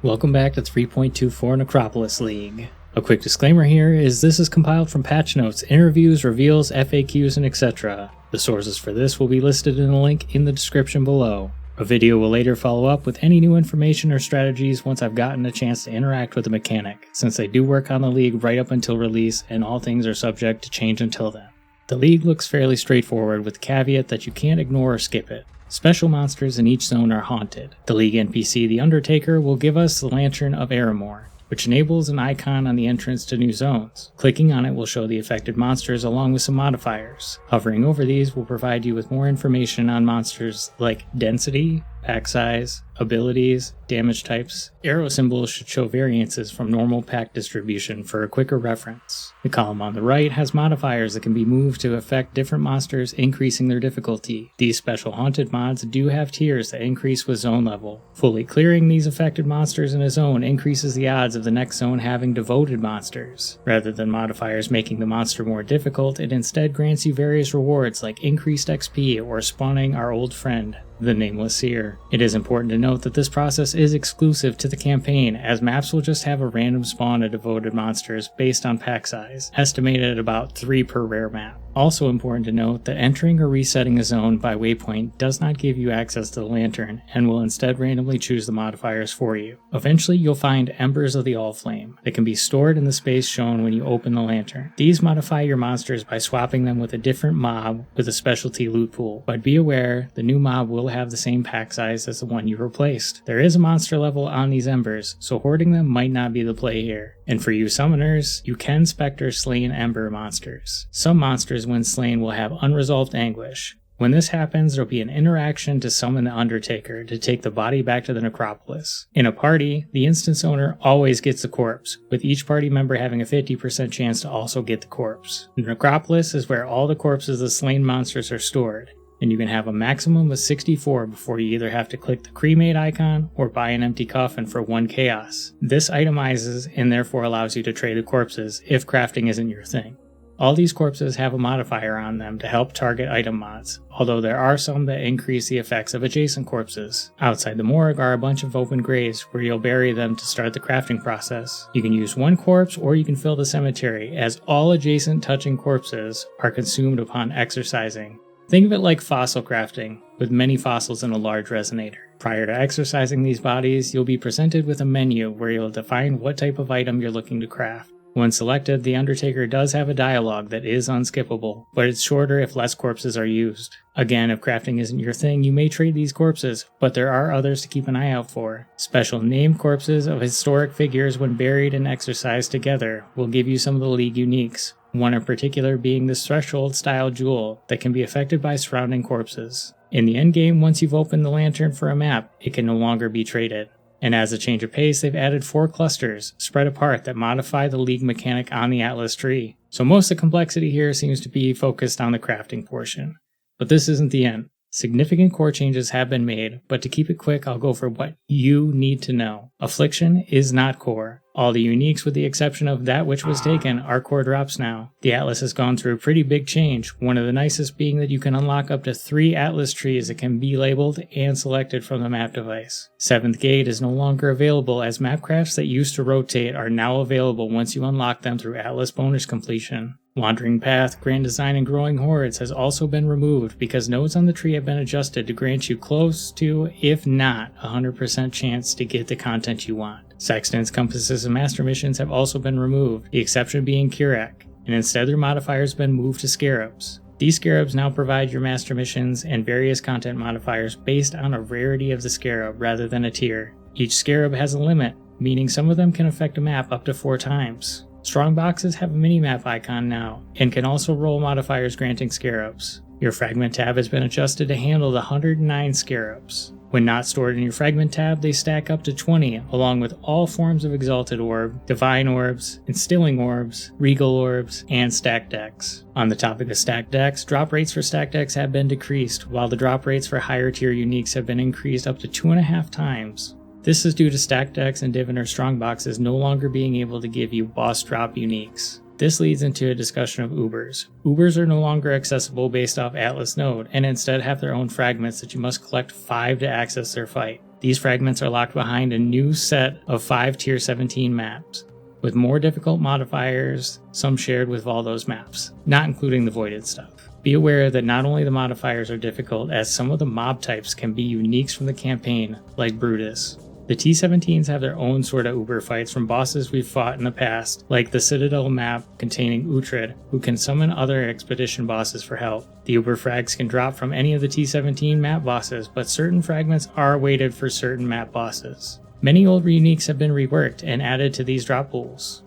Welcome back to 3.24 Necropolis League. A quick disclaimer here is this is compiled from patch notes, interviews, reveals, FAQs, and etc. The sources for this will be listed in a link in the description below. A video will later follow up with any new information or strategies once I've gotten a chance to interact with the mechanic, since I do work on the league right up until release and all things are subject to change until then. The league looks fairly straightforward with the caveat that you can't ignore or skip it. Special monsters in each zone are haunted. The League NPC, the Undertaker, will give us the Lantern of Aramor, which enables an icon on the entrance to new zones. Clicking on it will show the affected monsters along with some modifiers. Hovering over these will provide you with more information on monsters like density, pack size, abilities, damage types. Arrow symbols should show variances from normal pack distribution for a quicker reference. The column on the right has modifiers that can be moved to affect different monsters, increasing their difficulty. These special haunted mods do have tiers that increase with zone level. Fully clearing these affected monsters in a zone increases the odds of the next zone having devoted monsters. Rather than modifiers making the monster more difficult, it instead grants you various rewards like increased XP or spawning our old friend, the Nameless Seer. It is important to note that this process is exclusive to the campaign, as maps will just have a random spawn of devoted monsters based on pack size, estimated at about 3 per rare map. Also important to note that entering or resetting a zone by waypoint does not give you access to the lantern, and will instead randomly choose the modifiers for you. Eventually you'll find Embers of the Allflame that can be stored in the space shown when you open the lantern. These modify your monsters by swapping them with a different mob with a specialty loot pool, but be aware the new mob will have the same pack size as the one you replaced. There is a monster level on these Embers, so hoarding them might not be the play here. And for you summoners, you can specter slain Ember monsters. Some monsters when slain will have Unresolved Anguish. When this happens, there will be an interaction to summon the Undertaker to take the body back to the Necropolis. In a party, the instance owner always gets the corpse, with each party member having a 50% chance to also get the corpse. The Necropolis is where all the corpses of slain monsters are stored, and you can have a maximum of 64 before you either have to click the cremate icon or buy an empty coffin for 1 chaos. This itemizes and therefore allows you to trade the corpses if crafting isn't your thing. All these corpses have a modifier on them to help target item mods, although there are some that increase the effects of adjacent corpses. Outside the morgue are a bunch of open graves where you'll bury them to start the crafting process. You can use one corpse or you can fill the cemetery, as all adjacent touching corpses are consumed upon exercising. Think of it like fossil crafting, with many fossils in a large resonator. Prior to exercising these bodies, you'll be presented with a menu where you'll define what type of item you're looking to craft. When selected, the Undertaker does have a dialogue that is unskippable, but it's shorter if less corpses are used. Again, if crafting isn't your thing, you may trade these corpses, but there are others to keep an eye out for. Special named corpses of historic figures when buried and exercised together will give you some of the League uniques. One in particular being this threshold style jewel that can be affected by surrounding corpses. In the endgame, once you've opened the lantern for a map, it can no longer be traded. And as a change of pace, they've added 4 clusters spread apart that modify the League mechanic on the Atlas tree. So most of the complexity here seems to be focused on the crafting portion. But this isn't the end. Significant core changes have been made, but to keep it quick, I'll go for what you need to know. Affliction is not core. All the uniques, with the exception of that which was taken, are core drops now. The Atlas has gone through a pretty big change, one of the nicest being that you can unlock up to 3 Atlas trees that can be labeled and selected from the map device. 7th Gate is no longer available, as map crafts that used to rotate are now available once you unlock them through Atlas bonus completion. Wandering Path, Grand Design, and Growing Hordes has also been removed because nodes on the tree have been adjusted to grant you close to, if not 100% chance to get the content you want. Sextants, Compasses, and Master Missions have also been removed, the exception being Kirak, and instead their modifiers have been moved to Scarabs. These Scarabs now provide your Master Missions and various content modifiers based on a rarity of the Scarab rather than a tier. Each Scarab has a limit, meaning some of them can affect a map up to 4 times. Strongboxes have a minimap icon now, and can also roll modifiers granting Scarabs. Your Fragment tab has been adjusted to handle the 109 Scarabs. When not stored in your Fragment tab, they stack up to 20, along with all forms of Exalted Orb, Divine Orbs, Instilling Orbs, Regal Orbs, and Stack Decks. On the topic of Stack Decks, drop rates for Stack Decks have been decreased, while the drop rates for higher tier uniques have been increased up to 2.5 times. This is due to Stack Decks and Diviner Strongboxes no longer being able to give you boss drop uniques. This leads into a discussion of Ubers. Ubers are no longer accessible based off Atlas node, and instead have their own fragments that you must collect 5 to access their fight. These fragments are locked behind a new set of 5 Tier 17 maps, with more difficult modifiers, some shared with all those maps, not including the voided stuff. Be aware that not only the modifiers are difficult, as some of the mob types can be uniques from the campaign, like Brutus. The T-17s have their own sort of uber fights from bosses we've fought in the past, like the Citadel map containing Uhtred, who can summon other expedition bosses for help. The uber frags can drop from any of the T-17 map bosses, but certain fragments are weighted for certain map bosses. Many old uniques have been reworked and added to these drop pools.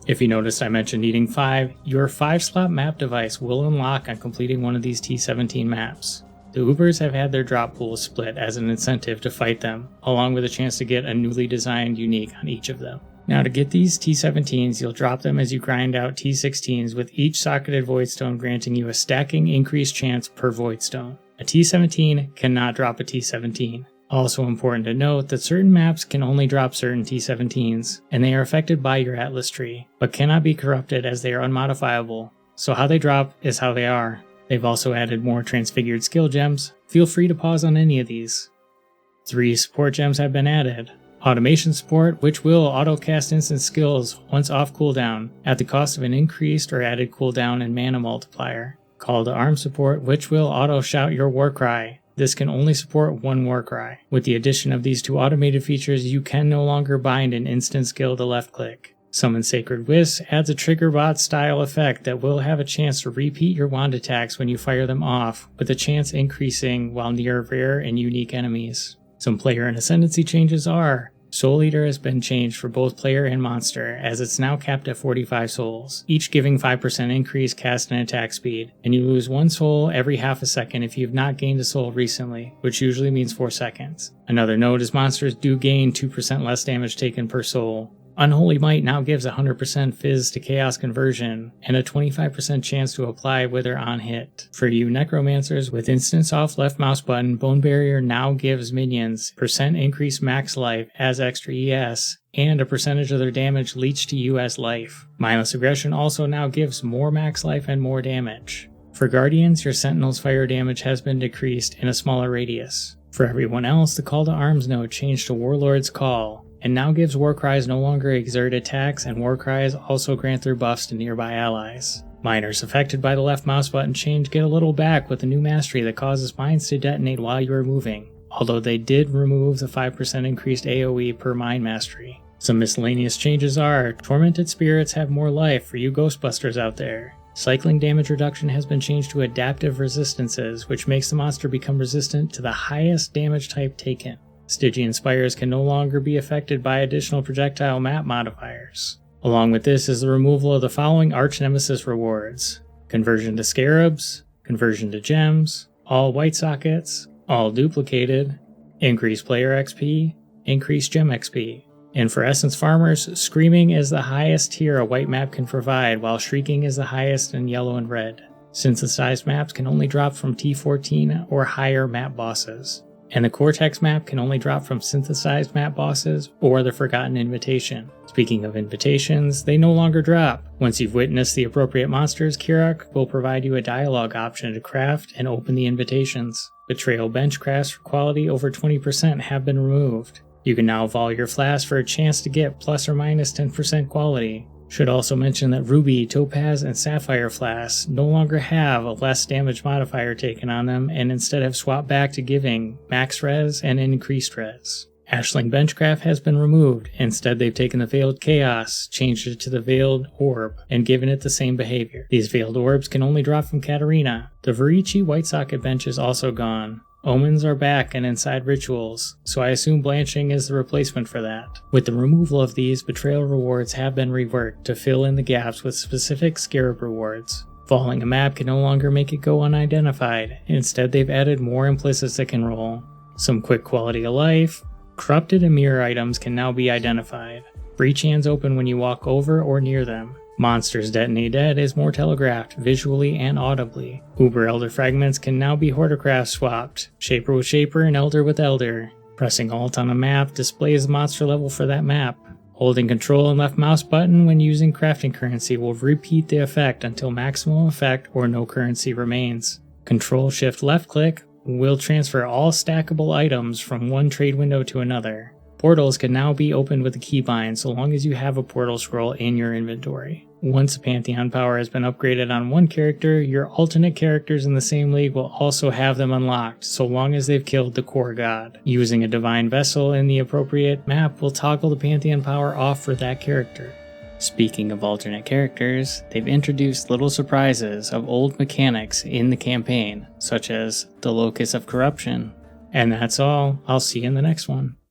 If you noticed I mentioned needing 5, your 5-slot map device will unlock on completing one of these T-17 maps. The Ubers have had their drop pools split as an incentive to fight them, along with a chance to get a newly designed unique on each of them. Now to get these T-17s, you'll drop them as you grind out T-16s, with each socketed Voidstone granting you a stacking increased chance per Voidstone. A T-17 cannot drop a T-17. Also important to note that certain maps can only drop certain T-17s, and they are affected by your Atlas tree, but cannot be corrupted as they are unmodifiable, so how they drop is how they are. They've also added more transfigured skill gems. Feel free to pause on any of these. 3 support gems have been added. Automation support, which will auto-cast instant skills once off cooldown, at the cost of an increased or added cooldown and mana multiplier. Call to arms support, which will auto-shout your warcry. This can only support one warcry. With the addition of these 2 automated features, you can no longer bind an instant skill to left click. Summon Sacred Wisp adds a trigger bot style effect that will have a chance to repeat your wand attacks when you fire them off, with the chance increasing while near rare and unique enemies. Some player and Ascendancy changes are: Soul Eater has been changed for both player and monster, as it's now capped at 45 souls, each giving 5% increase cast and attack speed, and you lose 1 soul every half a second if you've not gained a soul recently, which usually means 4 seconds. Another note is monsters do gain 2% less damage taken per soul. Unholy Might now gives 100% Fizz to Chaos Conversion, and a 25% chance to apply Wither on hit. For you Necromancers, with instance off left mouse button, Bone Barrier now gives minions % increased max life as extra ES, and a percentage of their damage leached to you as life. Mindless Aggression also now gives more max life and more damage. For Guardians, your Sentinel's fire damage has been decreased in a smaller radius. For everyone else, the Call to Arms node changed to Warlord's Call, and now gives Warcries no longer exert attacks, and Warcries also grant their buffs to nearby allies. Miners affected by the left mouse button change get a little back with a new mastery that causes mines to detonate while you are moving, although they did remove the 5% increased AoE per mine mastery. Some miscellaneous changes are: Tormented Spirits have more life for you Ghostbusters out there. Cycling damage reduction has been changed to Adaptive Resistances, which makes the monster become resistant to the highest damage type taken. Stygian Spires can no longer be affected by additional projectile map modifiers. Along with this is the removal of the following Arch Nemesis rewards: Conversion to Scarabs, Conversion to Gems, all white sockets, all duplicated, increased player XP, increased gem XP. And for Essence Farmers, Screaming is the highest tier a white map can provide, while Shrieking is the highest in yellow and red. Synthesized maps can only drop from T14 or higher map bosses, and the Cortex map can only drop from synthesized map bosses or the Forgotten Invitation. Speaking of invitations, they no longer drop. Once you've witnessed the appropriate monsters, Kirak will provide you a dialogue option to craft and open the invitations. Betrayal bench crafts for quality over 20% have been removed. You can now vol your flask for a chance to get plus or minus 10% quality. Should also mention that Ruby, Topaz, and Sapphire flasks no longer have a less damage modifier taken on them, and instead have swapped back to giving max res and increased res. Ashling Benchcraft has been removed. Instead, they've taken the Veiled Chaos, changed it to the Veiled Orb, and given it the same behavior. These Veiled Orbs can only drop from Katarina. The Varici White Socket bench is also gone. Omens are back and inside rituals, so I assume Blanching is the replacement for that. With the removal of these, betrayal rewards have been reworked to fill in the gaps with specific Scarab rewards. Falling a map can no longer make it go unidentified. Instead, they've added more implicits that can roll. Some quick quality of life. Corrupted and mirror items can now be identified. Breach hands open when you walk over or near them. Monsters Detonate Dead is more telegraphed, visually and audibly. Uber Elder fragments can now be Horticraft swapped, Shaper with Shaper and Elder with Elder. Pressing Alt on a map displays the monster level for that map. Holding Control and left mouse button when using crafting currency will repeat the effect until maximum effect or no currency remains. Control Shift left click will transfer all stackable items from one trade window to another. Portals can now be opened with a keybind so long as you have a portal scroll in your inventory. Once a Pantheon power has been upgraded on one character, your alternate characters in the same league will also have them unlocked so long as they've killed the core god. Using a Divine Vessel in the appropriate map will toggle the Pantheon power off for that character. Speaking of alternate characters, they've introduced little surprises of old mechanics in the campaign, such as the Locus of Corruption. And that's all. I'll see you in the next one.